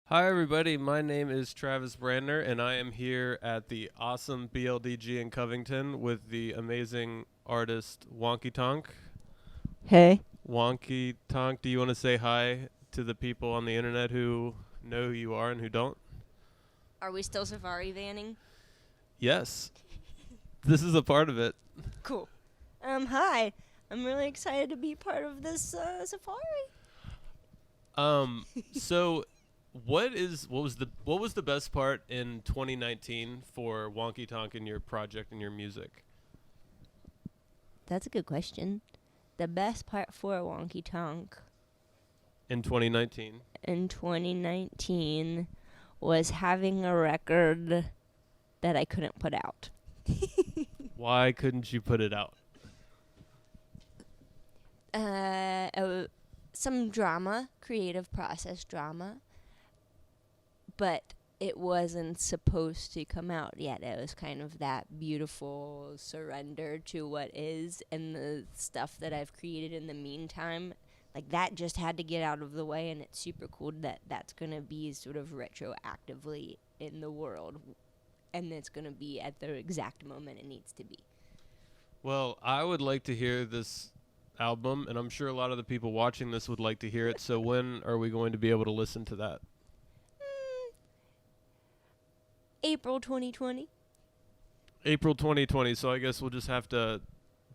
Hi, everybody. My name is Travis Brandner, and I am here at the awesome BLDG in Covington with the amazing artist Wonky Tonk. Hey. Wonky Tonk, do you want to say hi to the people on the internet who know who you are and who don't? Are we still safari vanning? Yes, this is a part of it. Cool. Hi. I'm really excited to be part of this safari. So what was the best part in 2019 for Wonky Tonk and your project and your music? That's a good question. The best part for Wonky Tonk In 2019. in 2019 was having a record that I couldn't put out. Why couldn't you put it out? Some drama, creative process drama, but it wasn't supposed to come out yet. It was kind of that beautiful surrender to what is and the stuff that I've created in the meantime. Like that just had to get out of the way, and it's super cool that that's going to be sort of retroactively in the world, and it's going to be at the exact moment it needs to be. Well, I would like to hear this album, and I'm sure a lot of the people watching this would like to hear it. So when are we going to be able to listen to that? April 2020. April 2020. So I guess we'll just have to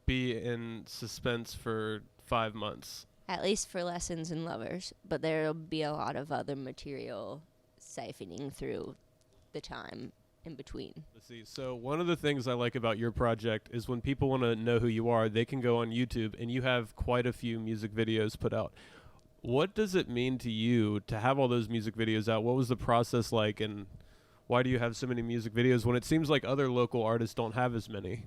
be in suspense for 5 months. At least for Lessons and Lovers, but there'll be a lot of other material siphoning through the time in between. Let's see. So one of the things I like about your project is when people want to know who you are, they can go on YouTube, and you have quite a few music videos put out. What does it mean to you to have all those music videos out? What was the process like, and why do you have so many music videos when it seems like other local artists don't have as many?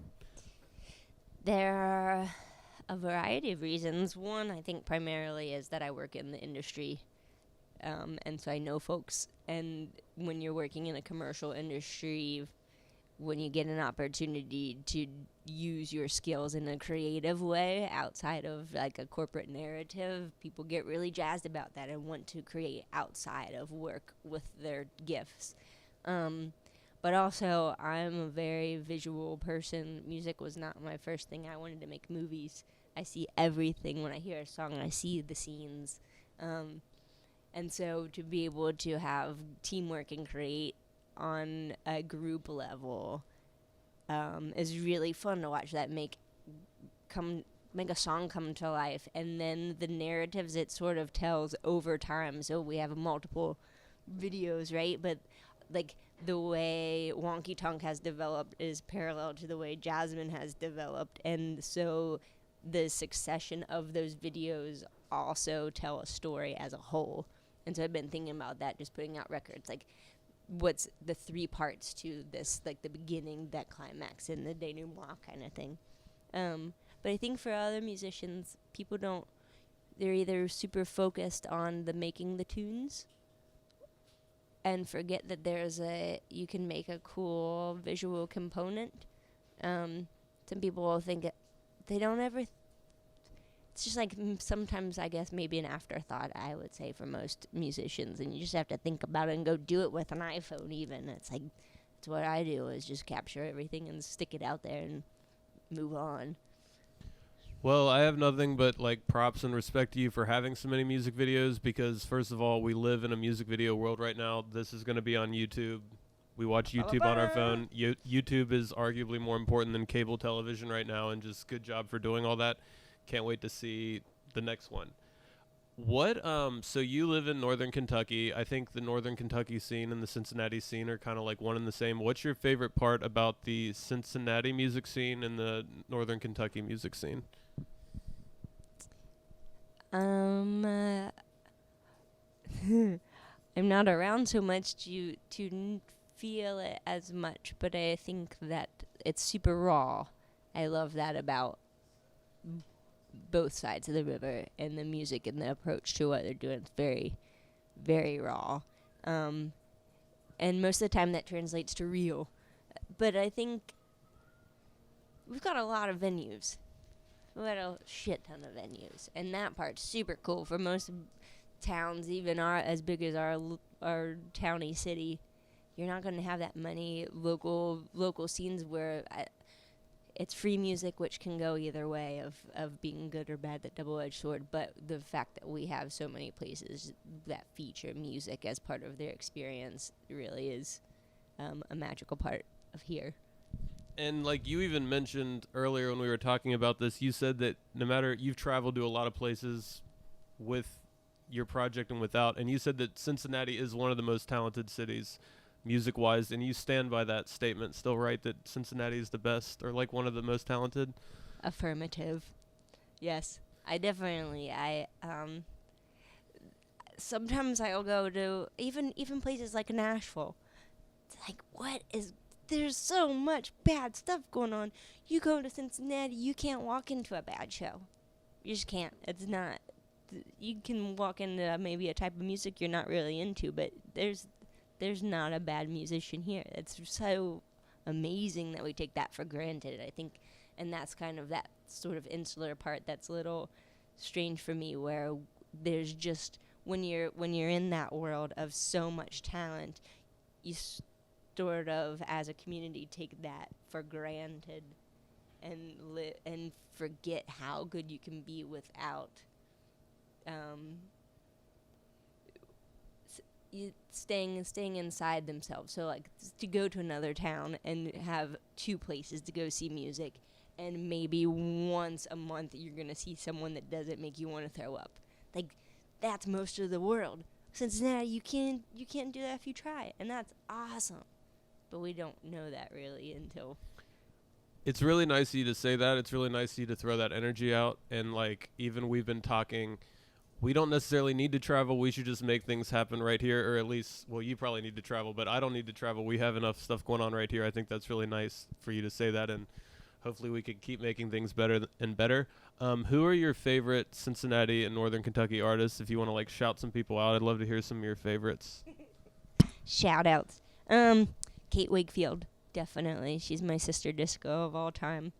There are a variety of reasons. One, I think primarily is that I work in the industry, and so I know folks. And when you're working in a commercial industry, when you get an opportunity to use your skills in a creative way outside of like a corporate narrative, people get really jazzed about that and want to create outside of work with their gifts. But also, I'm a very visual person. Music was not my first thing. I wanted to make movies. I see everything when I hear a song. I see the scenes. And so to be able to have teamwork and create on a group level is really fun to watch that make a song come to life, and then the narratives it sort of tells over time. So we have multiple videos, right? But like the way Wonky Tonk has developed is parallel to the way Jasmine has developed, and so the succession of those videos also tell a story as a whole. And so I've been thinking about that, just putting out records, like what's the three parts to this, like the beginning, that climax, and the denouement kind of thing. But I think for other musicians, people don't, they're either super focused on the making the tunes and forget that you can make a cool visual component. Some people will think they don't ever, it's just like sometimes I guess maybe an afterthought, I would say, for most musicians, and you just have to think about it and go do it with an iPhone even. It's like, it's what I do, is just capture everything and stick it out there and move on. Well, I have nothing but like props and respect to you for having so many music videos because first of all, we live in a music video world right now. This is going to be on YouTube. We watch YouTube on our phone. YouTube is arguably more important than cable television right now, and just good job for doing all that. Can't wait to see the next one. So you live in Northern Kentucky. I think the Northern Kentucky scene and the Cincinnati scene are kind of like one and the same. What's your favorite part about the Cincinnati music scene and the Northern Kentucky music scene? Um, uh, I'm not around so much to feel it as much, but I think that it's super raw. I love that about both sides of the river, and the music and the approach to what they're doing. It's very, very raw. Um, and most of the time that translates to real. But I think we've got a lot of venues. We got a shit ton of venues, and that part's super cool. For most towns, even as big as our towny city, you're not going to have that many local scenes where it's free music, which can go either way of being good or bad, that double-edged sword. But the fact that we have so many places that feature music as part of their experience really is a magical part of here. And like you even mentioned earlier when we were talking about this, you said that no matter, you've traveled to a lot of places with your project and without, and you said that Cincinnati is one of the most talented cities music-wise, and you stand by that statement still, right, that Cincinnati is the best or like one of the most talented? Affirmative. Yes, I definitely. Sometimes I'll go to even places like Nashville. It's like, there's so much bad stuff going on. You go to Cincinnati, you can't walk into a bad show. You just can't. It's not. You can walk into maybe a type of music you're not really into, but there's not a bad musician here. It's so amazing that we take that for granted, I think. And that's kind of that sort of insular part that's a little strange for me, where there's just, when you're in that world of so much talent, you sort of, as a community, take that for granted and forget how good you can be without staying inside themselves. So like to go to another town and have 2 places to go see music, and maybe once a month you're gonna see someone that doesn't make you want to throw up. Like, that's most of the world. Cincinnati, you can't do that if you try, and that's awesome. But we don't know that really until. It's really nice of you to say that. It's really nice of you to throw that energy out. And like, even we've been talking, we don't necessarily need to travel. We should just make things happen right here, or at least, well, you probably need to travel, but I don't need to travel. We have enough stuff going on right here. I think that's really nice for you to say that, and hopefully we can keep making things better and better. Who are your favorite Cincinnati and Northern Kentucky artists? If you want to like shout some people out, I'd love to hear some of your favorites. Shout outs. Kate Wakefield, definitely. She's my sister disco of all time.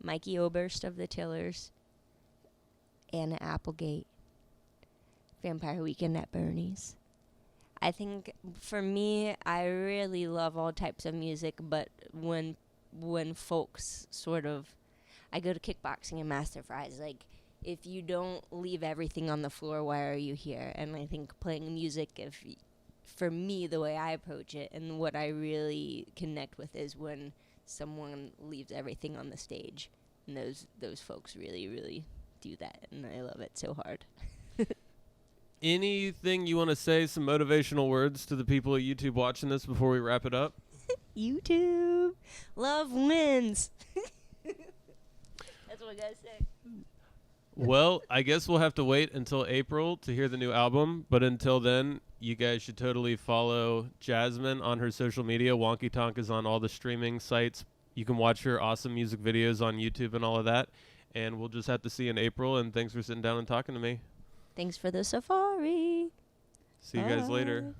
Mikey Oberst of the Tillers. Anna Applegate. Vampire Weekend at Bernie's. I think for me, I really love all types of music, but when folks sort of, I go to kickboxing and Master Fries, like, if you don't leave everything on the floor, why are you here? And I think playing music, for me, the way I approach it and what I really connect with is when someone leaves everything on the stage. And those folks really, really do that, and I love it so hard. Anything you want to say, some motivational words to the people at YouTube watching this before we wrap it up? YouTube. Love wins. That's what I gotta say. Well, I guess we'll have to wait until April to hear the new album. But until then, you guys should totally follow Jasmine on her social media. Wonky Tonk is on all the streaming sites. You can watch her awesome music videos on YouTube and all of that. And we'll just have to see you in April. And thanks for sitting down and talking to me. Thanks for the safari. See you guys later.